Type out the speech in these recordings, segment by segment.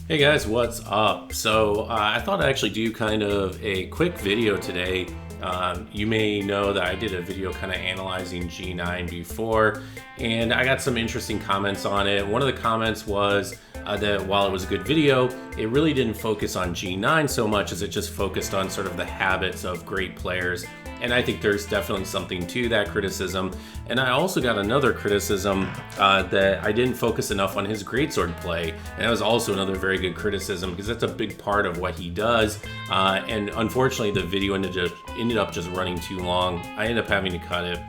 Hey guys, what's up? So I thought I'd actually do kind of a quick video today. You may know that I did a video kind of analyzing G9 before, and I got some interesting comments on it. One of the comments was that while it was a good video, it really didn't focus on G9 so much as it just focused on sort of the habits of great players. And I think there's definitely something to that criticism. And I also got another criticism that I didn't focus enough on his Greatsword play. And that was also another very good criticism because that's a big part of what he does. And unfortunately, the video ended up just running too long. I ended up having to cut it.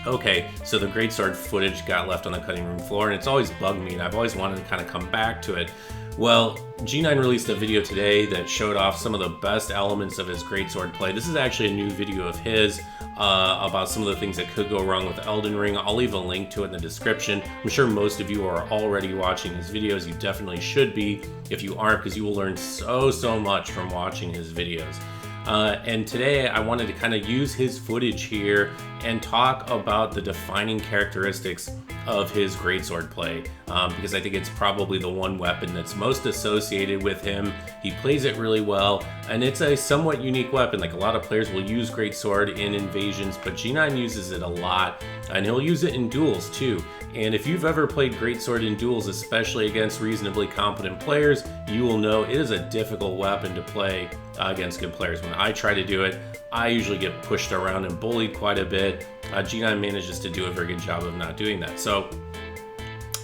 Okay, so the Greatsword footage got left on the cutting room floor, and it's always bugged me, and I've always wanted to kind of come back to it. Well, G9 released a video today that showed off some of the best elements of his Greatsword play. This is actually a new video of his about some of the things that could go wrong with Elden Ring. I'll leave a link to it in the description. I'm sure most of you are already watching his videos. You definitely should be if you aren't, because you will learn so much from watching his videos. And today I wanted to kind of use his footage here and talk about the defining characteristics of his Greatsword play, because I think it's probably the one weapon that's most associated with him. He plays it really well, and it's a somewhat unique weapon. Like, a lot of players will use Greatsword in invasions, but G9 uses it a lot, and he'll use it in duels too. And if you've ever played Greatsword in duels, especially against reasonably competent players, you will know it is a difficult weapon to play against good players. When I try to do it, I usually get pushed around and bullied quite a bit. G9 manages to do a very good job of not doing that. So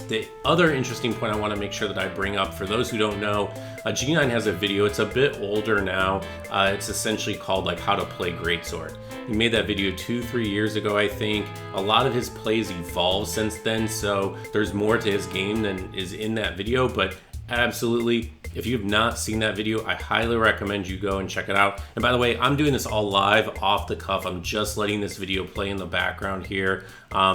the other interesting point I want to make sure that I bring up, for those who don't know, G9 has a video. It's a bit older now. It's essentially called like How to Play Greatsword. He made that video 2-3 years ago, I think. A lot of his plays evolved since then, so there's more to his game than is in that video, but absolutely, if you've not seen that video, I highly recommend you go and check it out. And by the way, I'm doing this all live, off the cuff. I'm just letting this video play in the background here.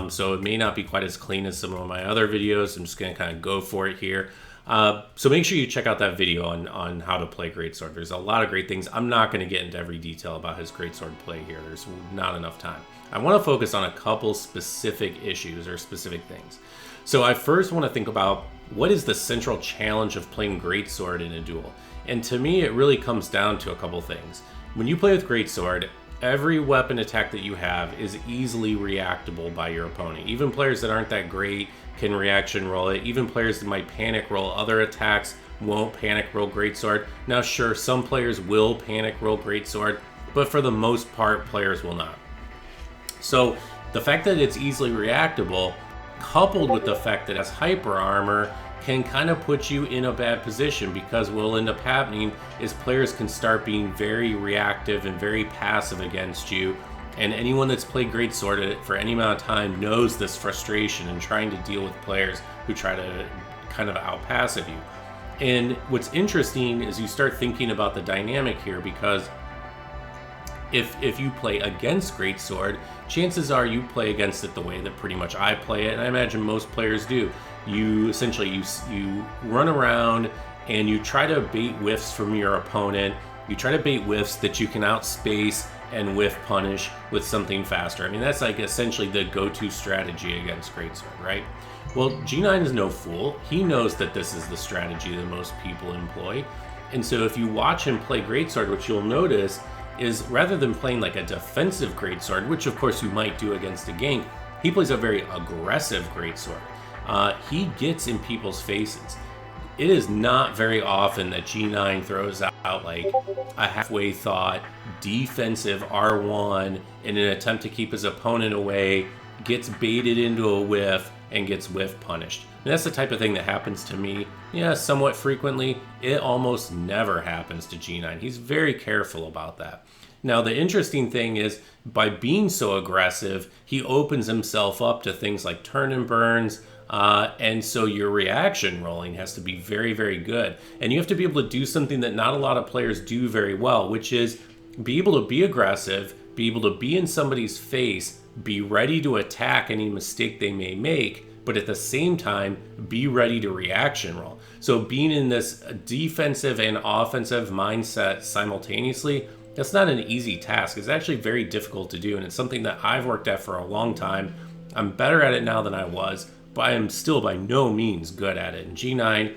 So it may not be quite as clean as some of my other videos. I'm just gonna kind of go for it here. So make sure you check out that video on how to play Greatsword. There's a lot of great things. I'm not gonna get into every detail about his Greatsword play here. There's not enough time. I wanna focus on a couple specific issues or specific things. So I first wanna think about, what is the central challenge of playing Greatsword in a duel? And to me, it really comes down to a couple things. When you play with Greatsword, every weapon attack that you have is easily reactable by your opponent. Even players that aren't that great can reaction roll it. Even players that might panic roll other attacks won't panic roll Greatsword. Now sure, some players will panic roll Greatsword, but for the most part, players will not. So the fact that it's easily reactable, coupled with the fact that it has hyper armor, can kind of put you in a bad position, because what will end up happening is players can start being very reactive and very passive against you. And anyone that's played Greatsword for any amount of time knows this frustration in trying to deal with players who try to kind of outpassive you. And what's interesting is you start thinking about the dynamic here, because if you play against Greatsword, chances are you play against it the way that pretty much I play it, and I imagine most players do. You essentially you run around and you try to bait whiffs from your opponent. You try to bait whiffs that you can outspace and whiff punish with something faster. I mean, that's like essentially the go-to strategy against Greatsword, right? Well, G9 is no fool. He knows that this is the strategy that most people employ. And so if you watch him play Greatsword, what you'll notice is, rather than playing like a defensive Greatsword, which of course you might do against a gank, he plays a very aggressive Greatsword. He gets in people's faces. It is not very often that G9 throws out like a halfway thought defensive R1 in an attempt to keep his opponent away, gets baited into a whiff, and gets whiff punished. And that's the type of thing that happens to me, yeah, somewhat frequently. It almost never happens to G9. He's very careful about that. Now, the interesting thing is, by being so aggressive, he opens himself up to things like turn and burns, and so your reaction rolling has to be very good. And you have to be able to do something that not a lot of players do very well, which is be able to be aggressive, be able to be in somebody's face, be ready to attack any mistake they may make, but at the same time, be ready to reaction roll. So being in this defensive and offensive mindset simultaneously, that's not an easy task. It's actually very difficult to do, and it's something that I've worked at for a long time. I'm better at it now than I was, but I am still by no means good at it. And G9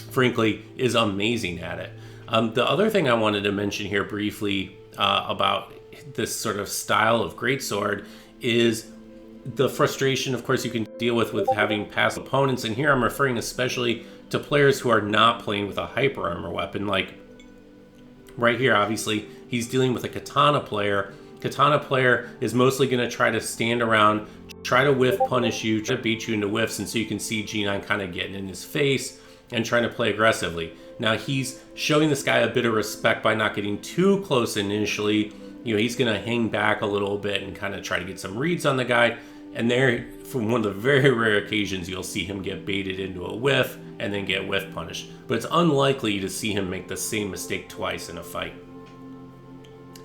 frankly, is amazing at it. The other thing I wanted to mention here briefly about this sort of style of Greatsword is the frustration, of course, you can deal with having passive opponents. And here I'm referring especially to players who are not playing with a hyper armor weapon. Like right here, obviously, he's dealing with a katana player. Katana player is mostly going to try to stand around, try to whiff punish you, try to beat you into whiffs. And so you can see G9 kind of getting in his face and trying to play aggressively. Now he's showing this guy a bit of respect by not getting too close initially. You know, he's going to hang back a little bit and kind of try to get some reads on the guy. And there, from one of the very rare occasions, you'll see him get baited into a whiff and then get whiff punished. But it's unlikely to see him make the same mistake twice in a fight.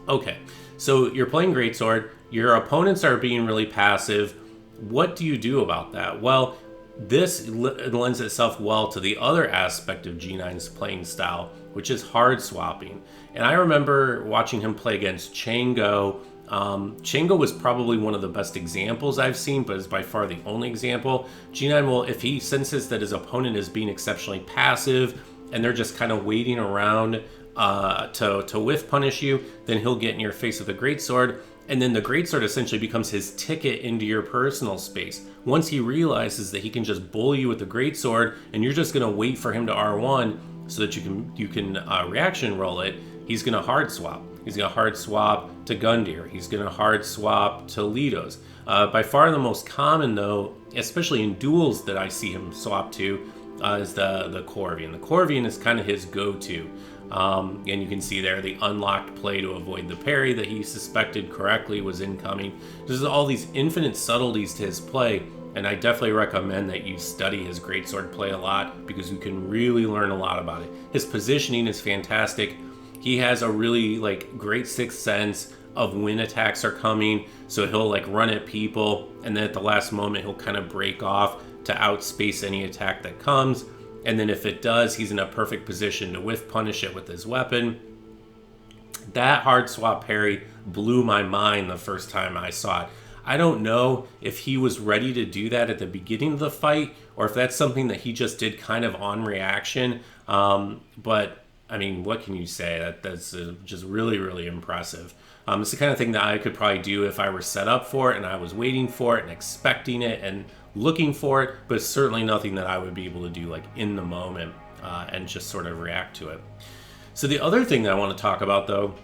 Okay, so you're playing Greatsword. Your opponents are being really passive. What do you do about that? Well, this lends itself well to the other aspect of G9's playing style, which is hard swapping. And I remember watching him play against Chango. Chango was probably one of the best examples I've seen, but is by far the only example. G9 will, if he senses that his opponent is being exceptionally passive and they're just kind of waiting around to whiff punish you, then he'll get in your face with a Greatsword. And then the Greatsword essentially becomes his ticket into your personal space. Once he realizes that he can just bully you with the Greatsword and you're just going to wait for him to R1 so that you can reaction roll it, he's going to hard swap. He's going to hard swap to Gundyr. He's going to hard swap to Lidos. By far the most common, though, especially in duels that I see him swap to, is the Corvian. The Corvian is kind of his go-to. And you can see there the unlocked play to avoid the parry that he suspected correctly was incoming. There's all these infinite subtleties to his play, and I definitely recommend that you study his Greatsword play a lot because you can really learn a lot about it. His positioning is fantastic. He has a really great sixth sense of when attacks are coming, so he'll run at people, and then at the last moment he'll kind of break off to outspace any attack that comes. And then if it does, he's in a perfect position to whiff punish it with his weapon. That hard swap parry blew my mind the first time I saw it. I don't know if he was ready to do that at the beginning of the fight, or if that's something that he just did kind of on reaction. But I mean, what can you say? That's just really, really impressive. It's the kind of thing that I could probably do if I were set up for it and I was waiting for it and expecting it and looking for it, but it's certainly nothing that I would be able to do in the moment and just sort of react to it. So the other thing that I want to talk about, though,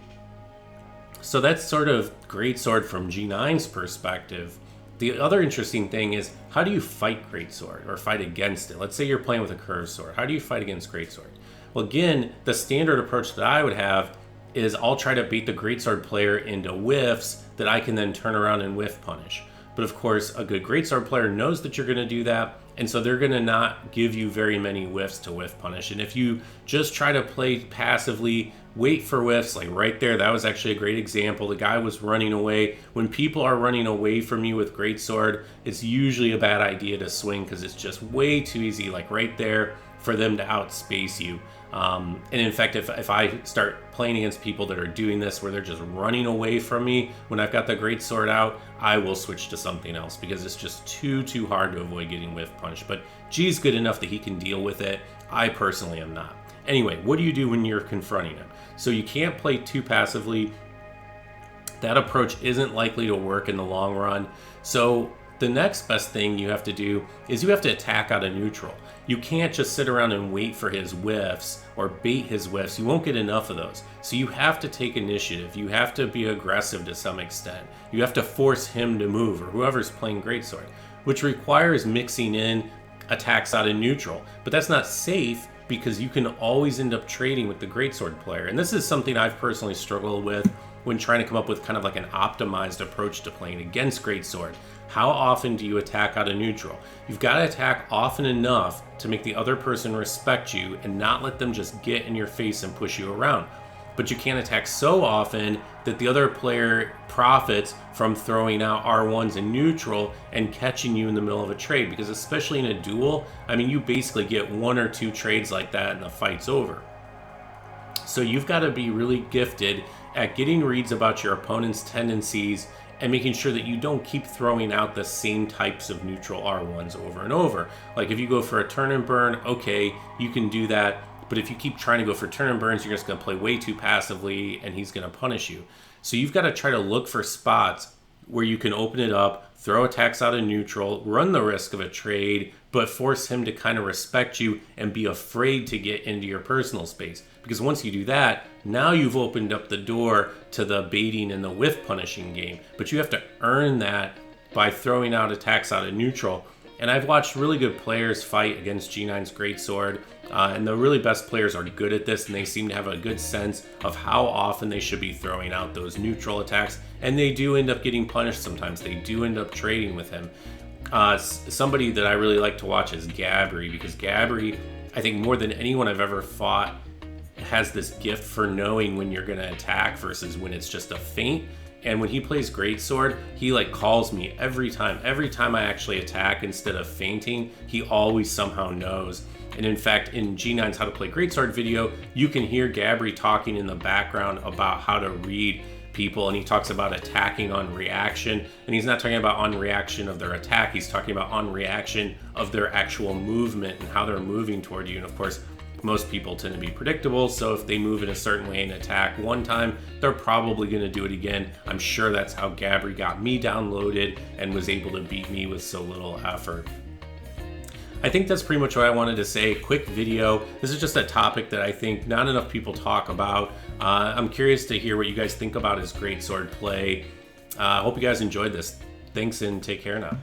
so that's sort of Greatsword from G9's perspective. The other interesting thing is, how do you fight Greatsword or fight against it? Let's say you're playing with a curved sword. How do you fight against Greatsword? Well, again, the standard approach that I would have is I'll try to beat the Greatsword player into whiffs that I can then turn around and whiff punish. But of course, a good Greatsword player knows that you're going to do that, and so they're going to not give you very many whiffs to whiff punish. And if you just try to play passively, wait for whiffs, like right there, that was actually a great example. The guy was running away. When people are running away from you with Greatsword, it's usually a bad idea to swing because it's just way too easy, like right there, for them to outspace you. And in fact, if I start playing against people that are doing this where they're just running away from me when I've got the Greatsword out, I will switch to something else because it's just too hard to avoid getting whiff punished. But G's good enough that he can deal with it. I personally am not. Anyway, what do you do when you're confronting him? So you can't play too passively. That approach isn't likely to work in the long run. So the next best thing you have to do is you have to attack out of neutral. You can't just sit around and wait for his whiffs or bait his whiffs. You won't get enough of those. So you have to take initiative. You have to be aggressive to some extent. You have to force him to move, or whoever's playing Greatsword, which requires mixing in attacks out of neutral. But that's not safe because you can always end up trading with the Greatsword player. And this is something I've personally struggled with when trying to come up with kind of like an optimized approach to playing against Greatsword. How often do you attack out of neutral? You've got to attack often enough to make the other person respect you and not let them just get in your face and push you around. But you can't attack so often that the other player profits from throwing out R1s in neutral and catching you in the middle of a trade, because especially in a duel, I mean, you basically get 1 or 2 trades like that and the fight's over. So you've got to be really gifted at getting reads about your opponent's tendencies and making sure that you don't keep throwing out the same types of neutral R1s over and over. Like if you go for a turn and burn, okay, you can do that. But if you keep trying to go for turn and burns, you're just going to play way too passively and he's going to punish you. So you've got to try to look for spots where you can open it up, throw attacks out of neutral, run the risk of a trade, but force him to kind of respect you and be afraid to get into your personal space. Because once you do that, now you've opened up the door to the baiting and the whiff punishing game. But you have to earn that by throwing out attacks out of neutral. And I've watched really good players fight against JeeNiNe's Greatsword, and the really best players are good at this, and they seem to have a good sense of how often they should be throwing out those neutral attacks, and they do end up getting punished sometimes. They do end up trading with him. Somebody that I really like to watch is Gabri, because Gabri, I think more than anyone I've ever fought, has this gift for knowing when you're going to attack versus when it's just a feint. And when he plays Greatsword, he like calls me every time. Every time I actually attack instead of feinting, he always somehow knows. And in fact, in JeeNiNe's How to Play Greatsword video, you can hear Gabri talking in the background about how to read people, and he talks about attacking on reaction. And he's not talking about on reaction of their attack, he's talking about on reaction of their actual movement and how they're moving toward you. And of course, most people tend to be predictable, so if they move in a certain way and attack one time, they're probably going to do it again. I'm sure that's how Gabri got me downloaded and was able to beat me with so little effort. I think that's pretty much what I wanted to say. Quick video. This is just a topic that I think not enough people talk about. I'm curious to hear what you guys think about his Greatsword play. I hope you guys enjoyed this. Thanks and take care now.